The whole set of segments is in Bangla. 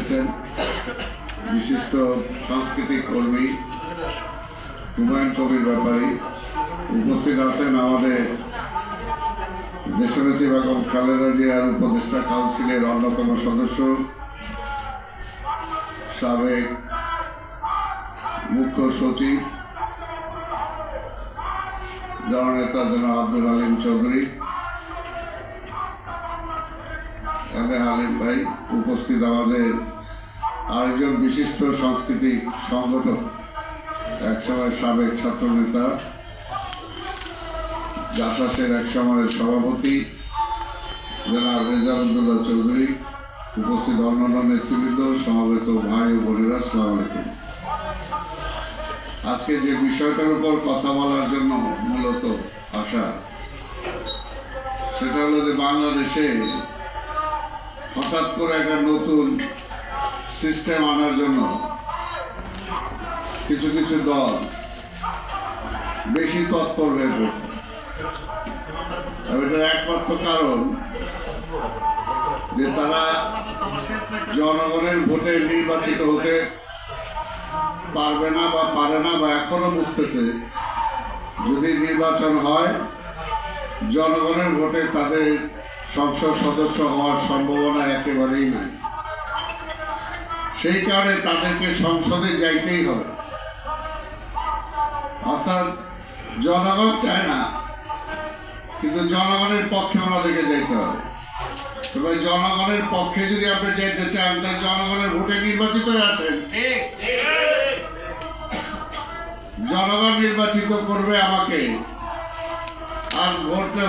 এসেছেন বিশিষ্ট সাংস্কৃতিক কর্মী হুমায়ুন কবির ব্যাপারী, উপস্থিত আছেন আমাদের দেশনেত্রী বেগম খালেদা জিয়ার উপদেষ্টা কাউন্সিলের অন্যতম সদস্য সাবেক মুখ্য সচিব জননেতা জনাব আব্দুল হালিম চৌধুরী, হালিম ভাই, উপস্থিত আমাদের আরেকজন বিশিষ্ট সাংস্কৃতিক সংগঠক, একসময় সাবেক ছাত্রনেতা, জাসাসের একসময়ের সভাপতি জনাব রেজাউদ্দৌলা চৌধুরী, উপস্থিত অন্যান্য নেতৃবৃন্দ, সমবেত ভাই ও বোনেরা, আসসালামু আলাইকুম। আজকে যে বিষয়টার উপর কথা বলার জন্য মূলত আসা, সেটা হলো যে বাংলাদেশে হঠাৎ করে একটা নতুন সিস্টেম আনার জন্য কিছু কিছু দল বেশি তৎপর হয়ে পড়ছে। এটার একমাত্র কারণ যে তারা জনগণের ভোটে নির্বাচিত হতে পারবে না বা পারে না, বা এখনো বুঝতেছে যদি নির্বাচন হয় জনগণের ভোটে তাদের সংসদ সদস্য হওয়ার সম্ভাবনা একেবারেই নাই। সেই কারণে তাদেরকে সংসদে যাইতেই হবে। অর্থাৎ জনগণ চায় না, কিন্তু জনগণের পক্ষে ওনাদেরকে যাইতে হবে। তবে জনগণের পক্ষে যদি আপনি যেতে চান, তাহলে জনগণের ভোটে নির্বাচিত হয়ে আসেন। জনগণ নির্বাচিত করবে আমাকে, আর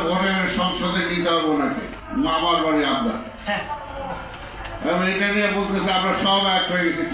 ভোটে সংসদে নিতে হবে ওনাকে। মামার বাড়ি আপনার, এবং এটা নিয়ে বলতেছে আমরা সব এক হয়ে গেছি।